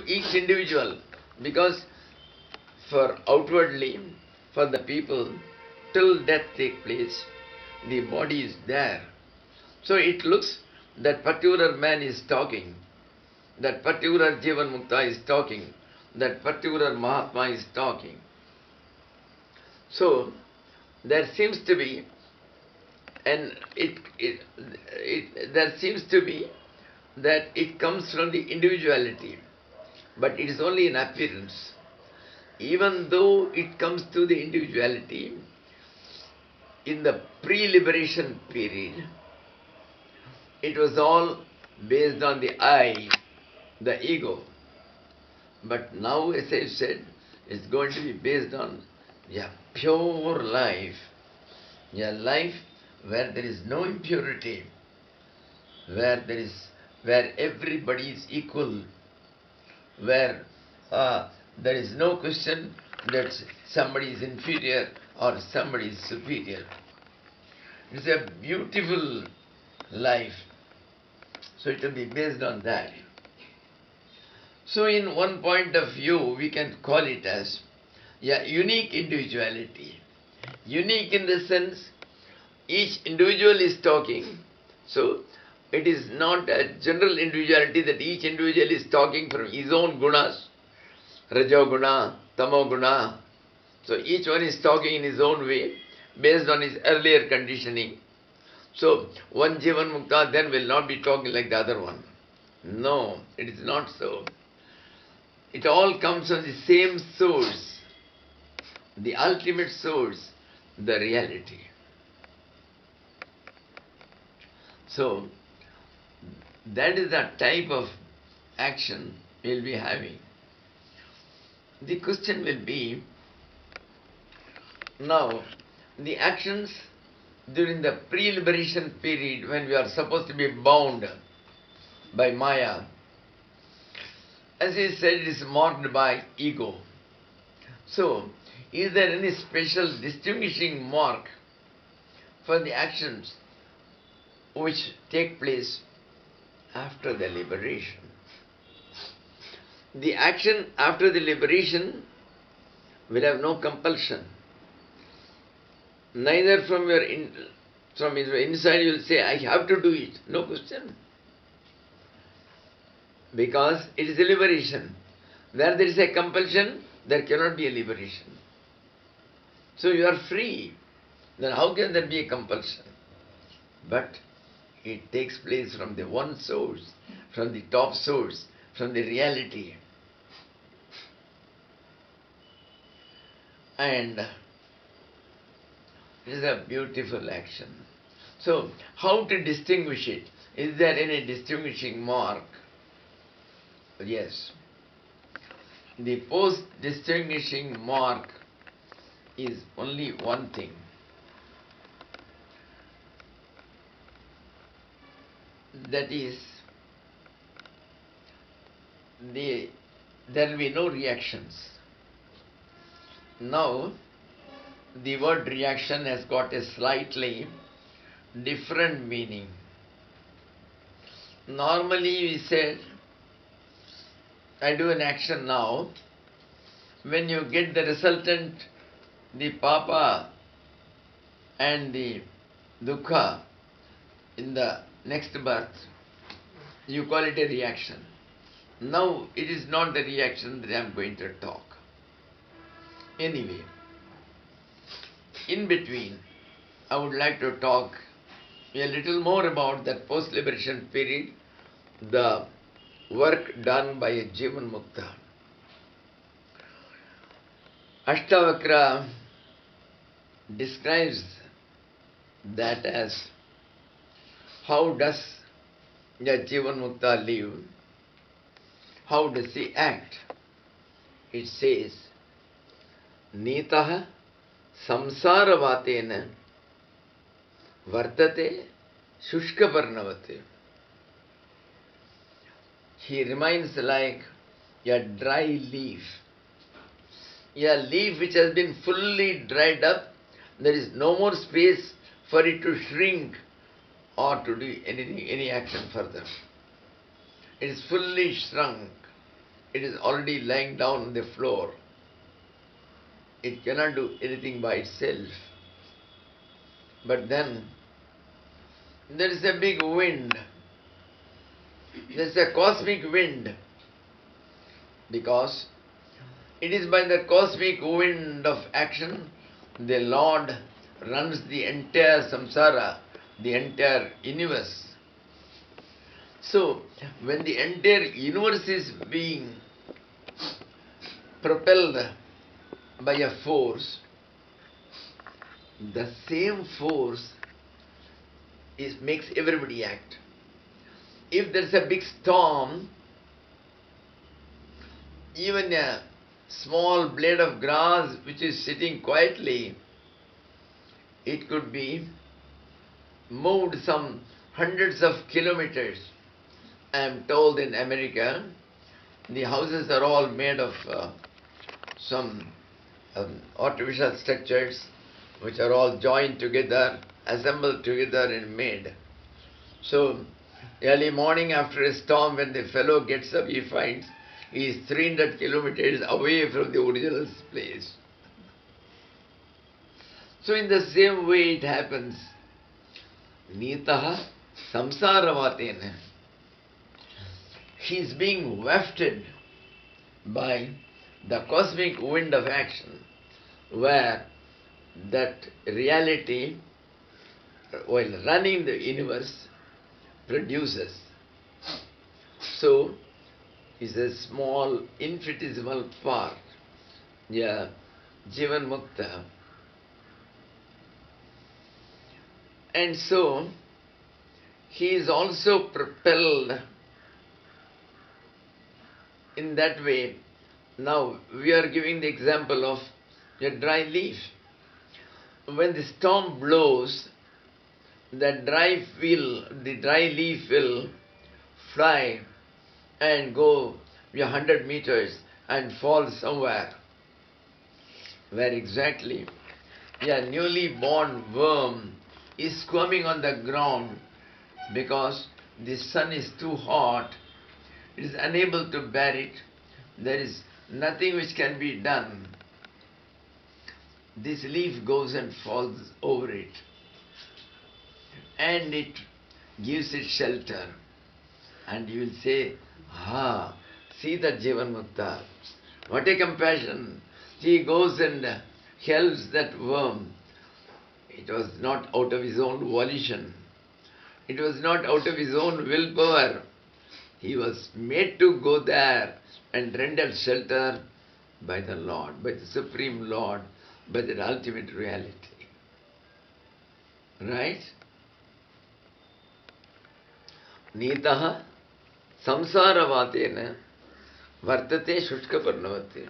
each individual, because for outwardly, for the people, till death take place, the body is there. So it looks that particular man is talking, that particular Jivan Mukta is talking, that particular Mahatma is talking. So there seems to be, and there seems to be that it comes from the individuality, but it is only an appearance. Even though it comes to the individuality, in the pre-liberation period, it was all based on the I, the ego. But now, as I said, it's going to be based on pure life, a life where there is no impurity, where everybody is equal, where there is no question that somebody is inferior or somebody is superior. It's a beautiful life. So it will be based on that. So in one point of view, we can call it as unique individuality. Unique in the sense, each individual is talking. So it is not a general individuality that each individual is talking from his own gunas, Rajo guna, Tamo guna. So each one is talking in his own way, based on his earlier conditioning. So one Jivan Mukta then will not be talking like the other one. No, it is not so. It all comes from the same source, the ultimate source, the reality. So that is the type of action we will be having. The question will be, now the actions during the pre-liberation period, when we are supposed to be bound by Maya, as he said, it is marked by ego. So, is there any special distinguishing mark for the actions which take place after the liberation? The action after the liberation will have no compulsion. Neither from your inside you will say, I have to do it. No question. Because it is a liberation. Where there is a compulsion, there cannot be a liberation. So you are free. Then how can there be a compulsion? But it takes place from the one source, from the top source, from the reality. And it is a beautiful action. So, how to distinguish it? Is there any distinguishing mark? Yes. The post-distinguishing mark is only one thing. That is, there will be no reactions. Now, the word reaction has got a slightly different meaning. Normally we said, I do an action now. When you get the resultant, the papa and the dukkha in the next birth, you call it a reaction. Now it is not the reaction that I am going to talk. Anyway, in between, I would like to talk a little more about that post-liberation period, the work done by a Jivan Mukta. Ashtavakra describes that as how does a Jivan Mukta live, how does he act. It says, Nitaha samsaravatena vartate shushkaparnavate. He remains like a dry leaf. A leaf which has been fully dried up, there is no more space for it to shrink or to do anything, any action further. It is fully shrunk. it is already lying down on the floor. It cannot do anything by itself. But then there is a big wind. There is a cosmic wind, because it is by the cosmic wind of action the Lord runs the entire samsara, the entire universe. So, when the entire universe is being propelled by a force, the same force makes everybody act. If there is a big storm, even a small blade of grass which is sitting quietly, it could be moved some hundreds of kilometers. I am told in America, the houses are all made of some artificial structures which are all joined together, assembled together and made. So, early morning after a storm, when the fellow gets up, he finds he is 300 kilometers away from the original place. So in the same way it happens. Nitaha samsaravatena. He is being wafted by the cosmic wind of action, where that reality, while running the universe, produces. So, is a small, infinitesimal part, yeah, Jivan Mukta. And so, he is also propelled in that way. Now, we are giving the example of a dry leaf. When the storm blows, the dry leaf will fly and go 100 meters and fall somewhere. Where exactly? A newly born worm is squirming on the ground because the sun is too hot. It is unable to bear it. There is nothing which can be done. This leaf goes and falls over it, and it gives it shelter. And you will say, see that Jivan Mukta. What a compassion. He goes and helps that worm. It was not out of his own volition. It was not out of his own willpower. He was made to go there and render shelter by the Lord, by the Supreme Lord, by the ultimate reality. Right? Nitaha samsaravatena vartate shushkaparnavate.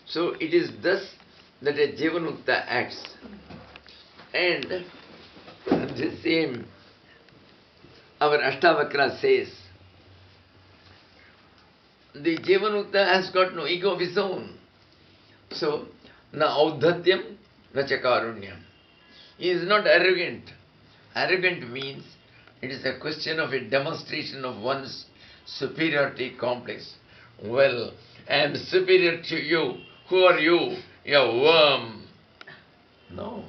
So it is thus that a Jivanmukta acts. And the same, our Ashtavakra says, the Jivanmukta has got no ego of his own. So, na audhatyam, na chakarunyam. He is not arrogant. Arrogant means it is a question of a demonstration of one's superiority complex. Well, I am superior to you. Who are you? You are a worm. No.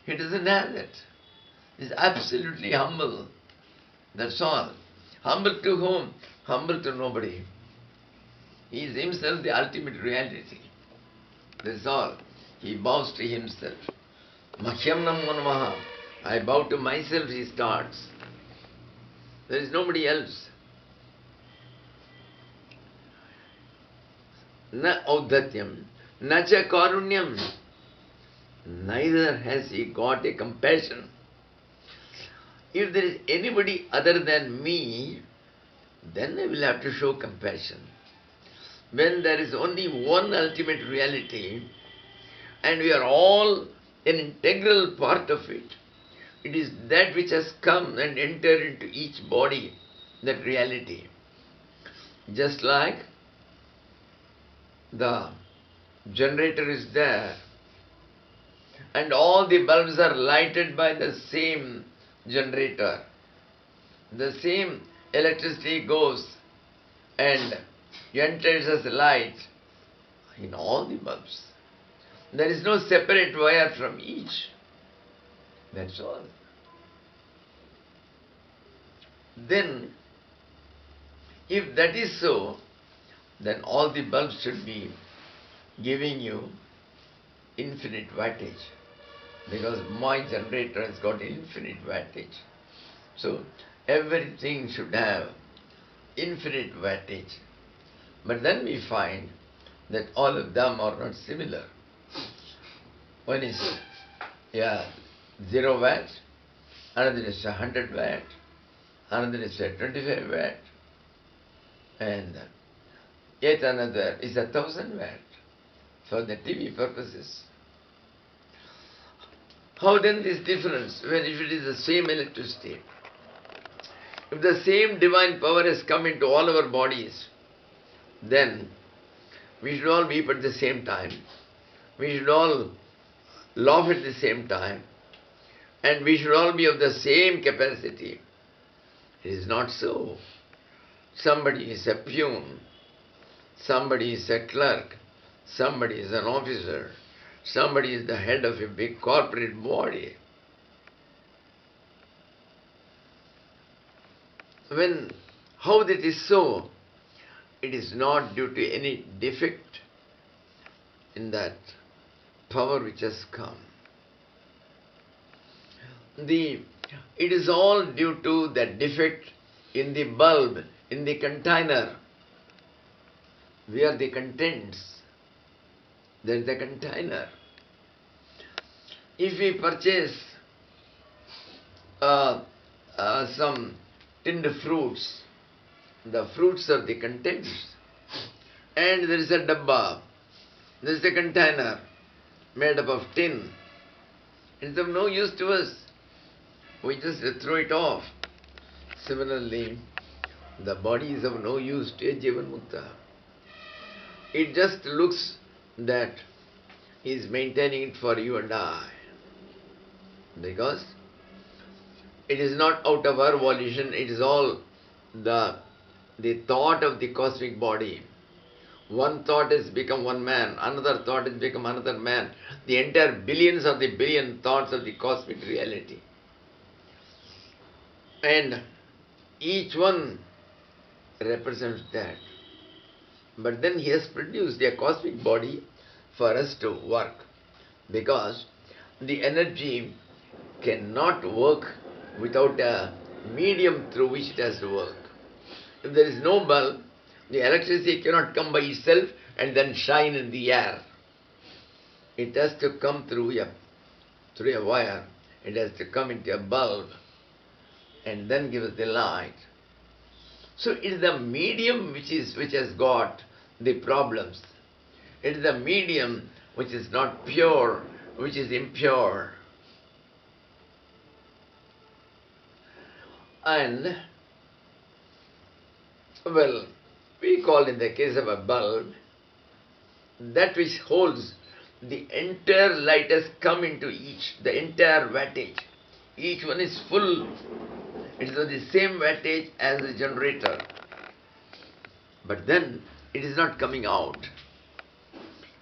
He doesn't have that. He is absolutely humble. That's all. Humble to whom? Humble to nobody. He is himself the ultimate reality. That's all. He bows to himself. Mahyam nam manamaha. I bow to myself, he starts. There is nobody else. Na audhatyam, na cha karunyam. Neither has he got a compassion. If there is anybody other than me, then I will have to show compassion. When there is only one ultimate reality, and we are all an integral part of it, it is that which has come and entered into each body, that reality. Just like the generator is there, and all the bulbs are lighted by the same generator. The same electricity goes and enters as light in all the bulbs. There is no separate wire from each. That's all. Then, if that is so, then all the bulbs should be giving you infinite wattage, because my generator has got infinite wattage. So everything should have infinite wattage. But then we find that all of them are not similar. One is 0 watt, another is 100 watt, another is 25 watt, and yet another is 1000 watt for the TV purposes. How then this difference when if it is the same electricity? If the same divine power has come into all our bodies, then we should all weep at the same time. We should all laugh at the same time. And we should all be of the same capacity. It is not so. Somebody is a peon, somebody is a clerk, somebody is an officer, somebody is the head of a big corporate body. How that is so? It is not due to any defect in that power which has come. It is all due to the defect in the bulb, in the container, where the contents. There is the container. If we purchase some tinned fruits, the fruits are the contents, and there is a dabba, there is a container made up of tin. It is of no use to us. We just throw it off. Similarly, the body is of no use to a Jivan Mukta. It just looks that he is maintaining it for you and I, because it is not out of our volition, it is all the thought of the cosmic body. One thought has become one man, another thought has become another man. The entire billions of the billion thoughts of the cosmic reality. And each one represents that. But then he has produced a cosmic body for us to work, because the energy cannot work without a medium through which it has to work. If there is no bulb, the electricity cannot come by itself and then shine in the air. It has to come through a wire. It has to come into a bulb and then give us the light. So it is the medium which has got the problems. It is the medium which is not pure, which is impure. And, well, we call in the case of a bulb, that which holds the entire light has come into each, the entire wattage. Each one is full. It is of the same wattage as the generator. But then it is not coming out.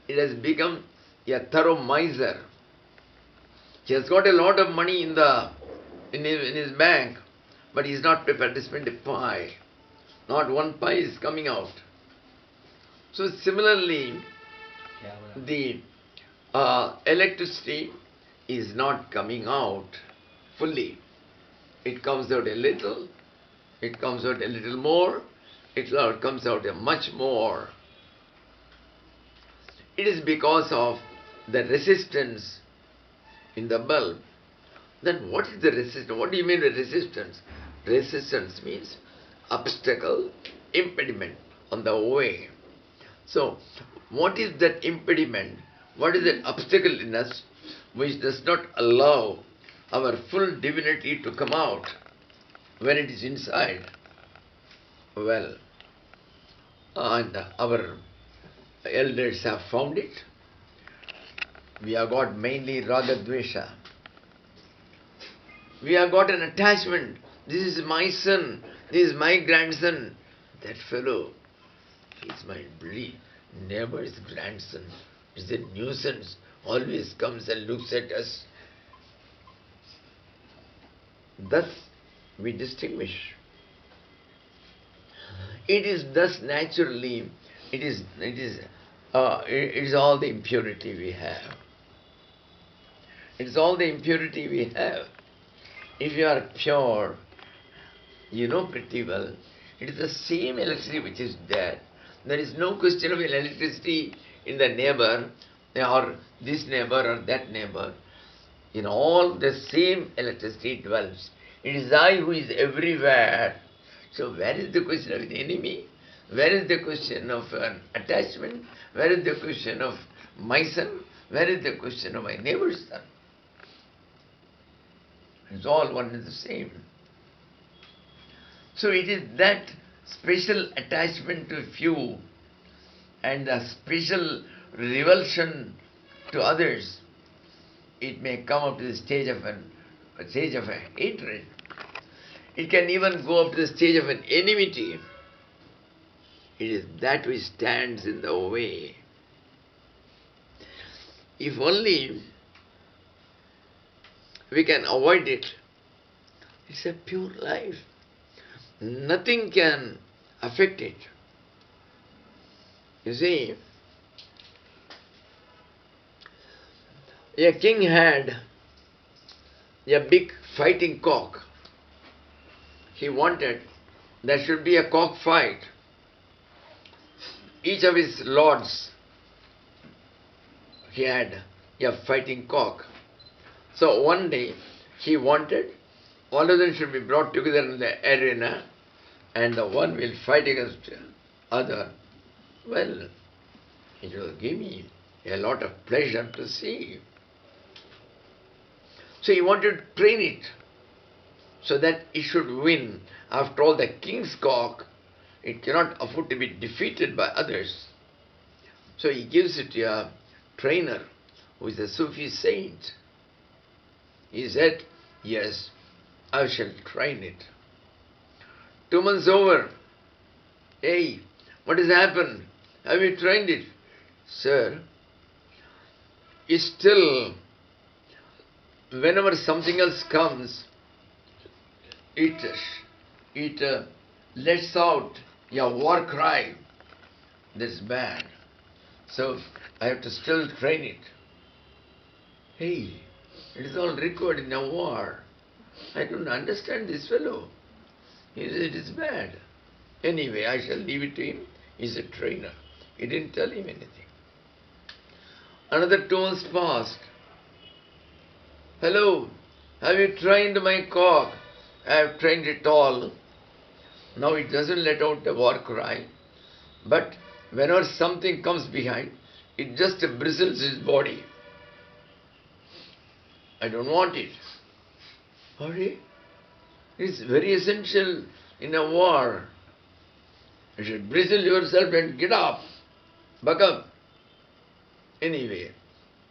It has become a thorough miser. He has got a lot of money in his bank, but he is not prepared to spend a pie. Not one pie is coming out. So similarly, the electricity is not coming out fully. It comes out a little, it comes out a little more, it comes out a much more. It is because of the resistance in the bulb. Then what is the resistance? What do you mean by resistance? Resistance means obstacle, impediment on the way. So, what is that impediment? What is that obstacle in us which does not allow our full divinity to come out when it is inside? Well, and our elders have found it. We have got mainly Raga Dvesha. We have got an attachment. This is my son, this is my grandson. That fellow, That's my belief. Neighbor's grandson is a nuisance, always comes and looks at us. Thus we distinguish. It is thus naturally, it is all the impurity we have. It is all the impurity we have. If you are pure, you know pretty well, it is the same electricity which is there. There is no question of electricity in the neighbor, or this neighbor or that neighbor. In all the same electricity dwells. It is I who is everywhere. So where is the question of an enemy? Where is the question of an attachment? Where is the question of my son? Where is the question of my neighbor's son? It's all one and the same. So it is that special attachment to few and the special revulsion to others. It may come up to the stage of a hatred. It can even go up to the stage of an enmity. It is that which stands in the way. If only we can avoid it, it's a pure life. Nothing can affect it. You see, a king had a big fighting cock. He wanted there should be a cock fight. Each of his lords, he had a fighting cock. So one day he wanted all of them should be brought together in the arena and the one will fight against the other. Well, it will give me a lot of pleasure to see. So he wanted to train it so that it should win. After all, the king's cock, it cannot afford to be defeated by others. So he gives it to a trainer who is a Sufi saint. He said, yes, I shall train it. 2 months over. Hey, what has happened? Have you trained it? Sir, it's still, whenever something else comes, it lets out a war cry. That's bad. So I have to still train it. Hey, it is all required in a war. I don't understand this fellow. He said it is bad. Anyway, I shall leave it to him. He's a trainer. He didn't tell him anything. Another 2 months passed. Hello, have you trained my cock? I have trained it all. Now it doesn't let out the war cry. But whenever something comes behind, it just bristles his body. I don't want it. Hurry. It's very essential in a war. You should bristle yourself and get up. Buck up. Anyway,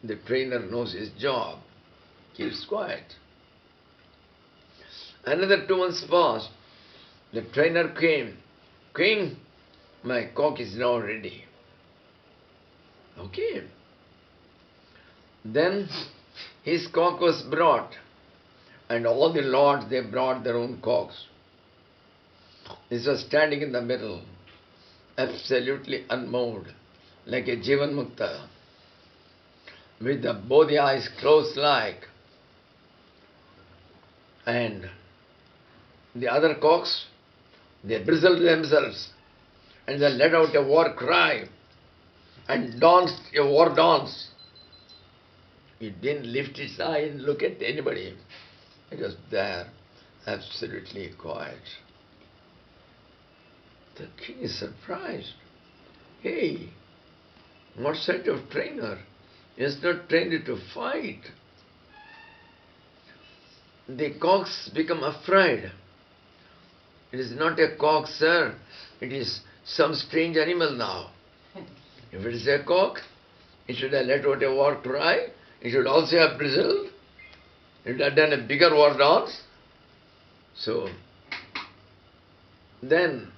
the trainer knows his job. Keeps quiet. Another 2 months passed. The trainer came. King, my cock is now ready. Okay. Then his cock was brought. And all the lords, they brought their own cocks. This was standing in the middle, absolutely unmoved, like a Jivan Mukta, with both the eyes closed like. And the other cocks, they bristled themselves and they let out a war cry and danced a war dance. It didn't lift its eye and look at anybody. It was there, absolutely quiet. The king is surprised. Hey, what sort of trainer? He has not trained it to fight. The cocks become afraid. It is not a cock, sir. It is some strange animal now. If it is a cock, it should have let out a war cry. It should also have bristled. It would have done a bigger war dance. So, then